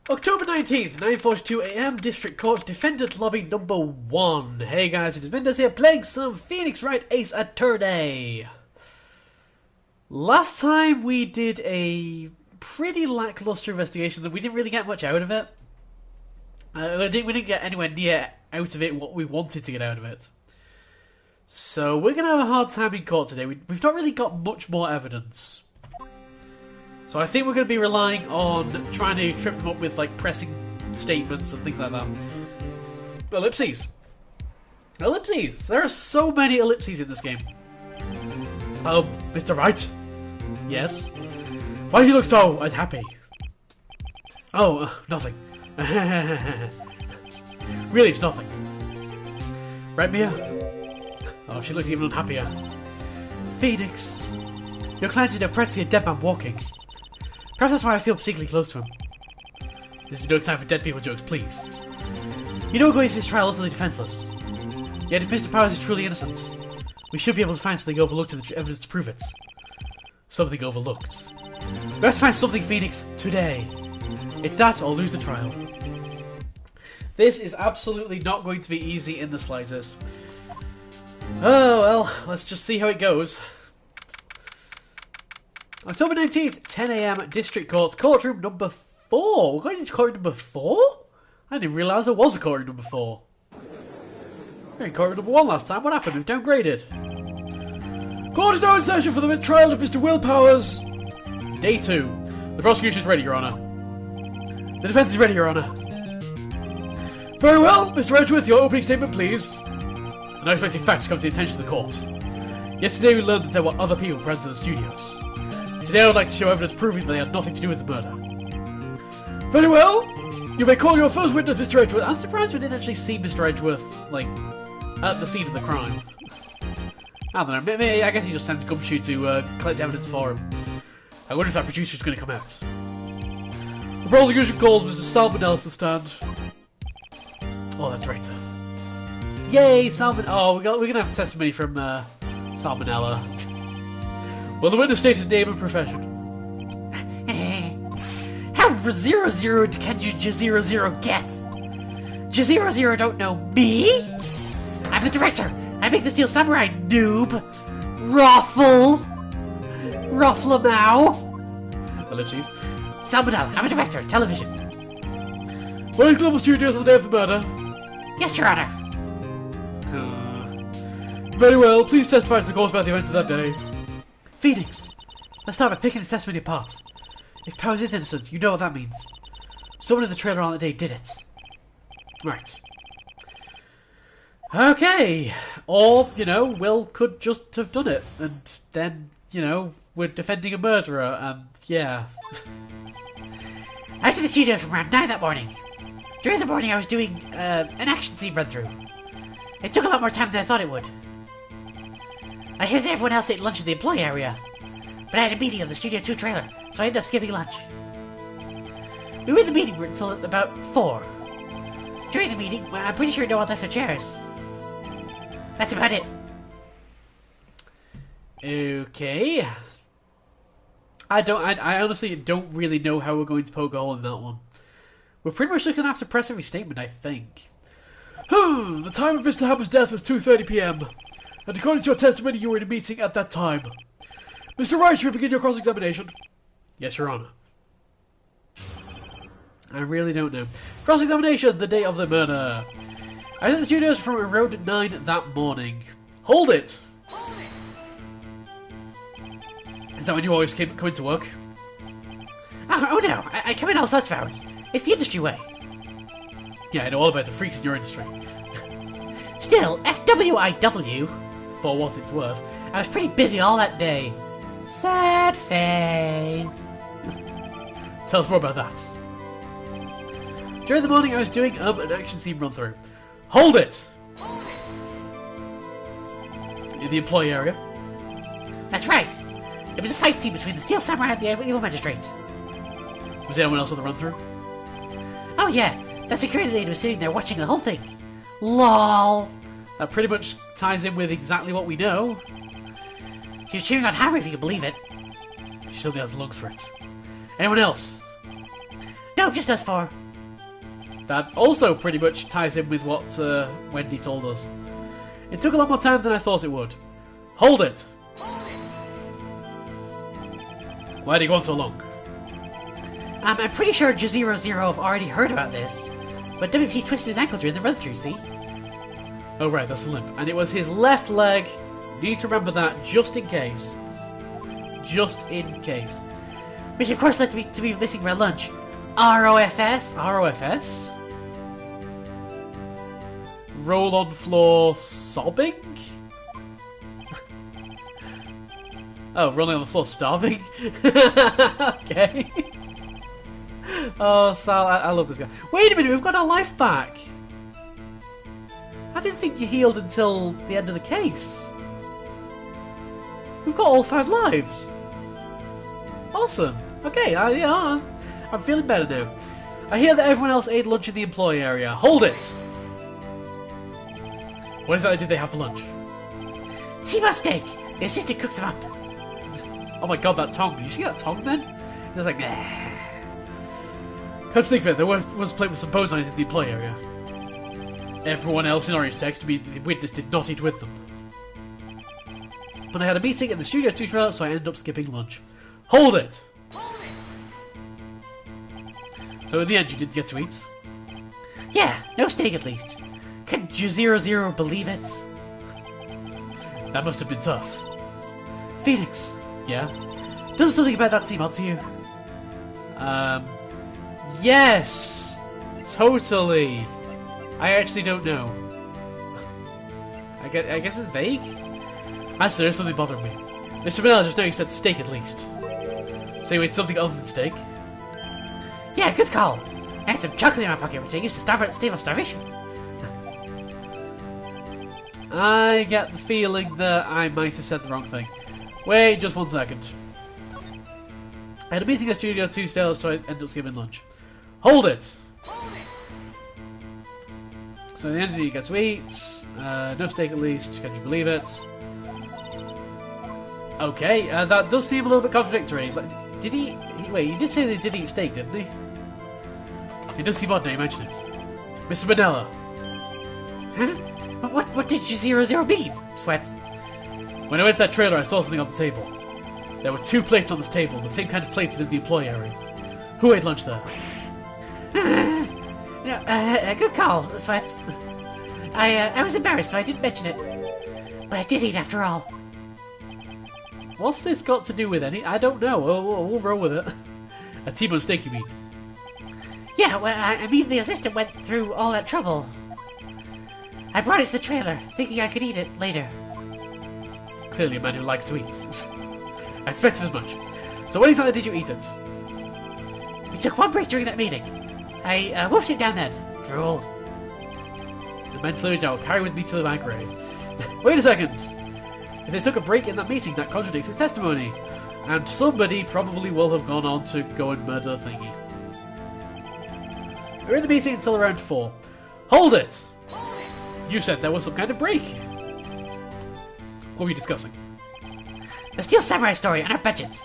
October 19th, 9:42 AM, District Court, Defendant Lobby number 1. Hey guys, it is Mindez here, playing some Phoenix Wright Ace Attorney. Last time we did a pretty lackluster investigation, and we didn't really get much out of it. We didn't get anywhere near out of it what we wanted to get out of it. So we're going to have a hard time in court today. We've not really got much more evidence. So I think we're going to be relying on trying to trip them up with like pressing statements and things like that. Ellipses. Ellipses. There are so many ellipses in this game. Mr. Wright? Yes? Why do you look so unhappy? Oh, nothing. Really, it's nothing. Right, Mia? Oh, she looks even unhappier. Phoenix. Your client is now practically a dead man walking. Perhaps that's why I feel particularly close to him. This is no time for dead people jokes, please. You know we're going to this trial utterly defenseless. Yet if Mr. Powers is truly innocent, we should be able to find something overlooked in the evidence to prove it. Something overlooked. We have to find something, Phoenix, today. It's that or lose the trial. This is absolutely not going to be easy in the slightest. Oh well, let's just see how it goes. October 19th, 10 AM, District Court, courtroom number 4. We're going into courtroom number 4? I didn't realise there was a courtroom number 4. We were in courtroom number 1 last time. What happened? We've downgraded. Court is now in session for the trial of Mr. Will Powers. Day 2. The prosecution is ready, Your Honour. The defence is ready, Your Honour. Very well, Mr. Edgeworth, your opening statement, please. Unexpected facts come to the attention of the court. Yesterday we learned that there were other people present in the studios. Today I would like to show evidence proving that they had nothing to do with the murder. Very well. You may call your first witness, Mr. Edgeworth. I'm surprised we didn't actually see Mr. Edgeworth, like, at the scene of the crime. I don't know. Maybe, I guess he just sends Gumshoe to collect evidence for him. I wonder if that producer's going to come out. The prosecution calls Mr. Salmonella to stand. Oh, that director. Yay, Oh, we're going to have testimony from Salmonella. Will the witness state his name and profession? How J00 can you J00 get? J00 don't know me? I'm the director. I make the Steel Samurai, noob. Rufflemau. Ellipses. Salmonella, I'm a director, television. Were you in Global Studios on the day of the murder? Yes, Your Honor. Very well, please testify to the court about the events of that day. Phoenix, let's start by picking this testimony apart. If Powers is innocent, you know what that means. Someone in the trailer on that day did it. Right. Okay. Or, Will could just have done it. And then, we're defending a murderer, and yeah. I was in the studio from around 9 that morning. During the morning I was doing an action scene run-through. It took a lot more time than I thought it would. I heard that everyone else ate lunch in the employee area, but I had a meeting on the Studio 2 trailer, so I ended up skipping lunch. We were in the meeting room until about 4. During the meeting, I'm pretty sure no one left their chairs. That's about it. Okay. I honestly don't really know how we're going to poke a hole in that one. We're pretty much just going to have to press every statement, I think. The time of Mr. Hammer's death was 2:30 PM. And according to your testimony, you were in a meeting at that time. Mr. Wright, you may begin your cross-examination. Yes, Your Honour. I really don't know. Cross-examination, the day of the murder. I was at the studios from around 9 that morning. Hold it! Is that when you always come into work? Oh no, I come in all sorts of hours. It's the industry way. Yeah, I know all about the freaks in your industry. Still, FWIW. For what it's worth. I was pretty busy all that day. Sad face. Tell us more about that. During the morning I was doing an action scene run-through. Hold it! In the employee area. That's right. It was a fight scene between the Steel Samurai and the Evil Magistrate. Was anyone else on the run-through? Oh yeah, that security lady was sitting there watching the whole thing. LOL. That pretty much ties in with exactly what we know. She was cheering on Hammer, if you can believe it. She still has lungs for it. Anyone else? No, just us four. That also pretty much ties in with what Wendy told us. It took a lot more time than I thought it would. Hold it! Why did it go on so long? I'm pretty sure J00 have already heard about this. But WP twisted his ankle during the run-through, see? Oh right, that's a limp. And it was his left leg. Need to remember that just in case. Just in case. Which of course led me to be missing my lunch. ROFS? ROFS? Roll on floor sobbing? Oh, rolling on the floor starving? Okay. Oh, Sal, I love this guy. Wait a minute, we've got our life back! I didn't think you healed until the end of the case. We've got all 5 lives. Awesome. Okay, I'm feeling better now. I hear that everyone else ate lunch in the employee area. Hold it! What exactly did they have for lunch? T-bone steak! The assistant cooks them up. Oh my god, that tongue. Did you see that tongue then? It was like, nah. Come to think of it, there was a plate with some bones on it in the employee area. Everyone else in Orange Text, to be the witness, did not eat with them. But I had a meeting in the Studio 2 trailer, so I ended up skipping lunch. Hold it! So in the end, you didn't get to eat? Yeah, no steak at least. Can J00 believe it? That must have been tough. Phoenix. Yeah? Does something about that seem odd to you? Yes! Totally! I actually don't know. I guess it's vague? Actually, there's something bothering me. Mr. Manella just now you said steak at least. So you ate something other than steak? Yeah, good call. I had some chocolate in my pocket, which I used to stave off starvation. I get the feeling that I might have said the wrong thing. Wait, just 1 second. I had a meeting at Studio 2 stairs, so I ended up skipping lunch. Hold it! So in the end, you get to eat. No steak at least, can you believe it? Okay, that does seem a little bit contradictory. Like, did he... Wait, you did say they did eat steak, didn't he? It does seem odd now you mention it. Mr. Manella. Huh? What did J00 mean? Sweat. When I went to that trailer, I saw something on the table. There were 2 plates on this table, the same kind of plates as in the employee area. Who ate lunch there? Good call, Sweat. I was embarrassed, so I didn't mention it. But I did eat after all. What's this got to do with any? I don't know. We'll roll with it. A T-bone steak, you mean? Yeah, well, I mean the assistant went through all that trouble. I brought it to the trailer, thinking I could eat it later. Clearly a man who likes sweets. I expected as much. So when exactly did you eat it? We took 1 break during that meeting. I woofed it down then. Drool. The mental image I will carry with me to my grave. Wait a second! If they took a break in that meeting, that contradicts his testimony. And somebody probably will have gone on to go and murder Thingy. We were in the meeting until around 4. Hold it! You said there was some kind of break. What were you discussing? The Steel Samurai story and our budgets.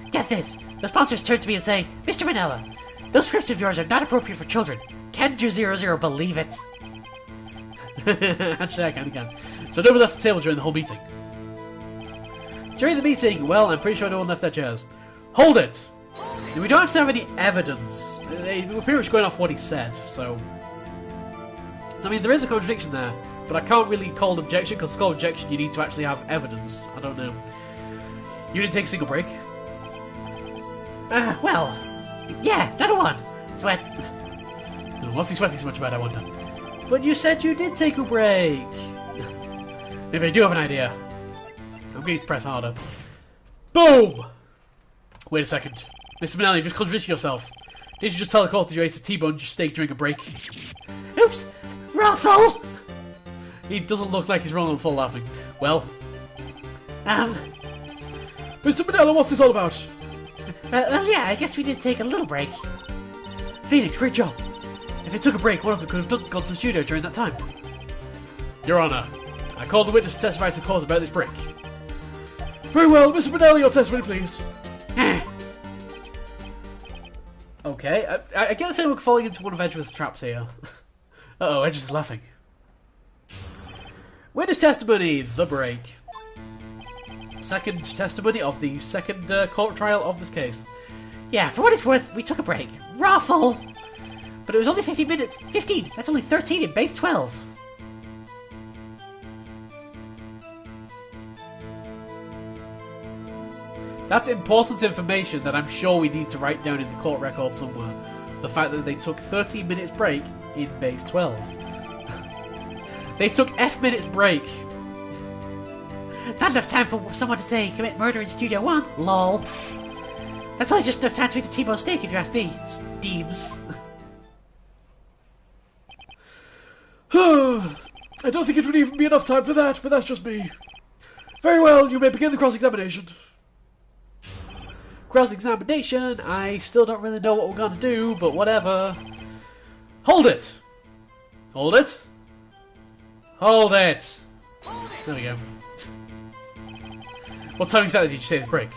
Get this. The sponsors turn to me and say, Mr. Manella, those scripts of yours are not appropriate for children. Can J00 believe it? Actually, I kind of can. So nobody left the table during the whole meeting. During the meeting, well, I'm pretty sure no one left their chairs. Hold it! We don't actually have any evidence. They were pretty much going off what he said, so... I mean, there is a contradiction there, but I can't really call an objection, because to call an objection you need to actually have evidence. I don't know. You didn't take a single break? Well... Yeah, another one. Sweat. What's he sweating so much about, I wonder? But you said you did take a break! Maybe I do have an idea. I'm going to press harder. Boom! Wait a second. Mr. Manella, you've just contradicted yourself. Did you just tell the court that you ate a T-bone steak during a break? Oops! Ruffle! He doesn't look like he's wrong on full laughing. Well... Mr. Manella, what's this all about? Well, yeah, I guess we did take a little break. Phoenix, great job. If it took a break, one of them could have gone to the studio during that time. Your Honour, I called the witness to testify to the court about this break. Very well, Mr. Manella, your testimony, please. Okay, I get the feeling we're falling into one of Edgeworth's traps here. Uh-oh, Edge is laughing. Witness testimony, the break. Second testimony of the second court trial of this case. Yeah, for what it's worth, we took a break. Raffle! But it was only 15 minutes. 15! That's only 13 in base 12. That's important information that I'm sure we need to write down in the court record somewhere. The fact that they took 13 minutes break in base 12. They took F minutes break. Not enough time for someone to say, commit murder in Studio 1. Lol. That's only just enough time to eat a T-bone steak if you ask me. Steams. I don't think it would even be enough time for that, but that's just me. Very well, you may begin the cross-examination. Cross-examination, I still don't really know what we're going to do, but whatever. Hold it! Hold it! Hold it! There we go. What time exactly did you say this break?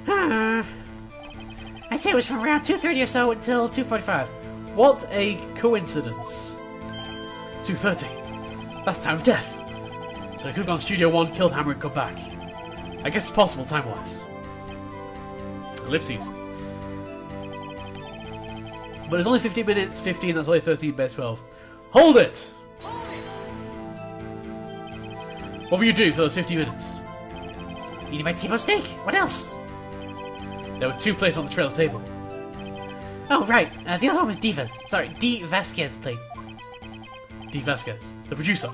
I'd say it was from around 2:30 or so until 2:45. What a coincidence. 2:30. That's the time of death. So I could have gone to Studio 1, killed Hammer and come back. I guess it's possible time-wise. Ellipses. But it's only 15 minutes, 15, that's only 13 base 12. Hold it! What were you doing for those 50 minutes? Eating my T-bone steak. What else? There were 2 plates on the trailer table. Oh, right. The other one was Diva's. Sorry, D. Vasquez plate. D. Vasquez, the producer.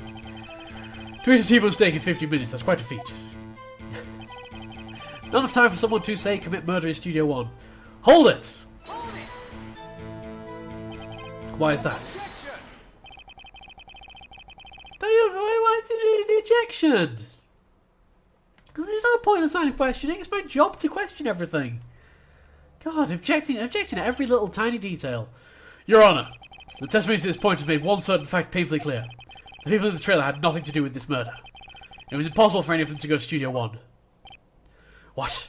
To eat a T-bone steak in 50 minutes, that's quite a feat. Not enough time for someone to, say, commit murder in Studio 1. Hold it! Why is that? Why did you do the ejection? There's no point in signing questioning. It's my job to question everything. God, objecting at every little tiny detail. Your Honour, the testimony to this point has made one certain fact painfully clear. The people in the trailer had nothing to do with this murder. It was impossible for any of them to go to Studio 1. What?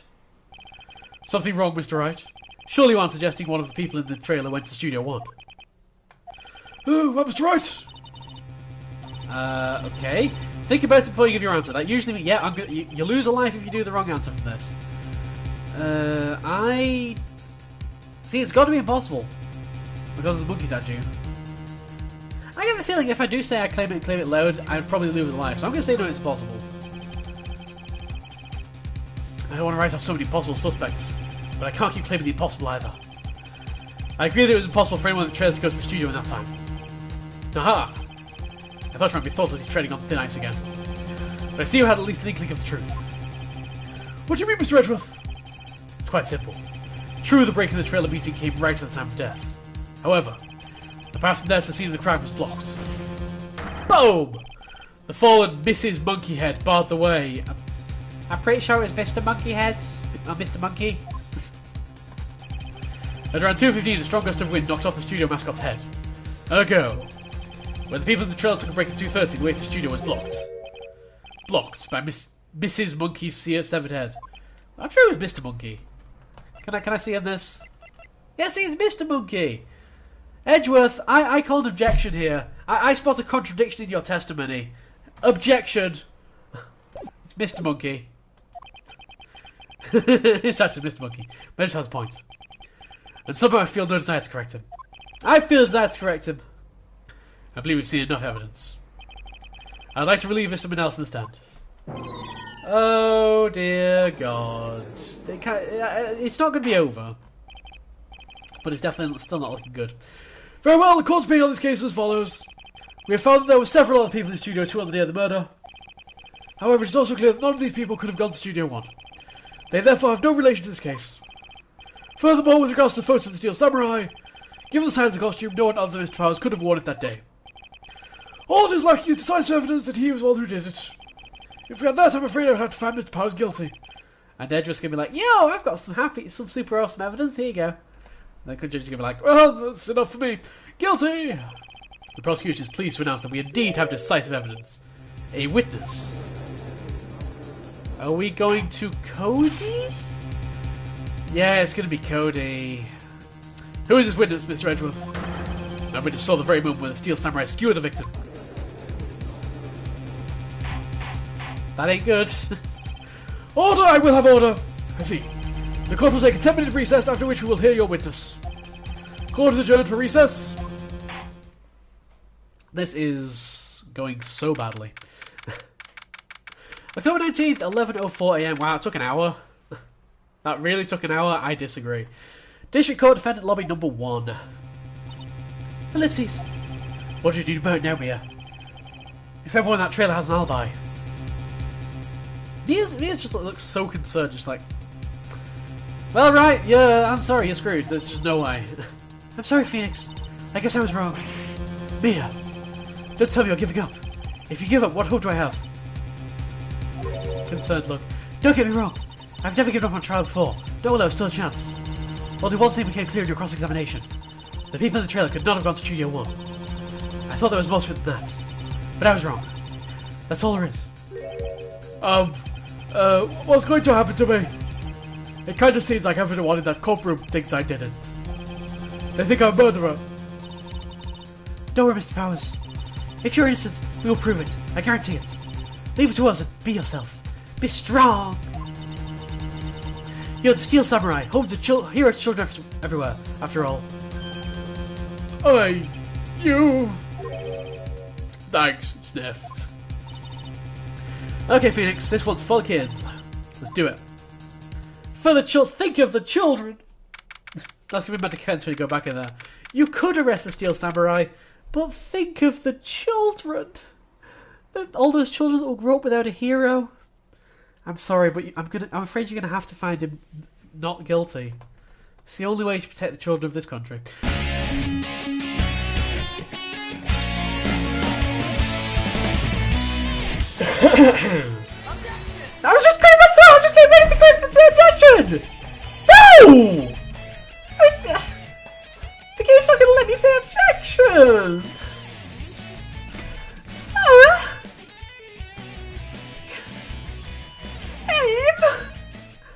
Something wrong, Mr. Wright? Surely you aren't suggesting one of the people in the trailer went to Studio 1. Well, Mr. Wright? Okay. Think about it before you give your answer. That usually means, yeah, you lose a life if you do the wrong answer from this. See, it's got to be impossible. Because of the monkey statue. I get the feeling if I do say I claim it loud, I'd probably lose a life. So I'm going to say no, it's possible. I don't want to write off so many possible suspects, but I can't keep claiming the impossible either. I agree that it was impossible for anyone in the trailer to go to the studio in that time. Aha! I thought you might be thoughtlessly treading on thin ice again. But I see you had at least an inkling of the truth. What do you mean, Mr. Edgeworth? It's quite simple. True, the break in the trailer meeting came right at the time of death. However, the path from there to the scene of the crime was blocked. Boom! The fallen Mrs. Monkeyhead barred the way. I'm pretty sure it was Mr. Monkeyhead. Mr. Monkey. At around 2:15, a strong gust of wind knocked off the studio mascot's head. Ergo, when the people in the trailer took a break at 2:30, the way to the studio was blocked. Blocked by Mrs. Monkey's severed head. I'm sure it was Mr. Monkey. Can I see on this? Yes, it's Mr. Monkey. Edgeworth, I call an objection here. I spot a contradiction in your testimony. Objection. It's Mr. Monkey. It's actually Mr. Monkey. But it has a point. And somehow I feel no desire to correct him. I feel a desire to correct him. I believe we've seen enough evidence. I'd like to relieve Mr. Mindez from the stand. Oh dear God. It's not going to be over. But it's definitely still not looking good. Very well, the court's opinion on this case is as follows. We have found that there were several other people in Studio 2 on the day of the murder. However, it is also clear that none of these people could have gone to Studio 1. They therefore have no relation to this case. Furthermore, with regards to the photo of the Steel Samurai, given the size of the costume, no one other than Mr. Powers could have worn it that day. All it is lacking is decisive evidence that he was the one who did it. If we had that, I'm afraid I would have to find Mr. Powers guilty. And Edgeworth's going to be like, yo, I've got some super awesome evidence, here you go. And the judge is going to be like, well, that's enough for me. Guilty! The prosecution is pleased to announce that we indeed have decisive evidence. A witness. Are we going to Cody? Yeah, it's going to be Cody. Who is this witness, Mr. Edgeworth? That witness saw the very moment when the steel samurai skewered the victim. That ain't good. Order! I will have order! I see. The court will take a 10-minute recess, after which we will hear your witness. Court is adjourned for recess. This is going so badly. October 19th, 11:04 AM. Wow, it took an hour. That really took an hour? I disagree. District Court Defendant Lobby number 1. Ellipses. What do you do about now, Mia? If everyone in that trailer has an alibi. Mia just looks so concerned, just like... Well, right, yeah, I'm sorry, you're screwed. There's just no way. I'm sorry, Phoenix. I guess I was wrong. Mia, don't tell me you're giving up. If you give up, what hope do I have? Concerned look. Don't get me wrong. I've never given up on trial before. Don't allow still a chance. Only one thing became clear in your cross-examination. The people in the trailer could not have gone to Studio 1. I thought there was more to it than that. But I was wrong. That's all there is. What's going to happen to me? It kind of seems like everyone in that courtroom thinks I didn't. They think I'm a murderer. Don't worry, Mr. Powers. If you're innocent, we will prove it. I guarantee it. Leave it to us and be yourself. Be strong. You're the Steel Samurai, home to hero children everywhere, after all. You... Thanks, Sniff. Okay, Phoenix, this one's for kids. Let's do it. For the think of the children! That's gonna be my defense when you go back in there. You could arrest the Steel Samurai, but think of the children! All those children that will grow up without a hero. I'm sorry, but I'm afraid you're gonna have to find him not guilty. It's the only way to protect the children of this country. I was just clearing my throat! I just getting ready to claim the objection! No! The game's not gonna let me say objection!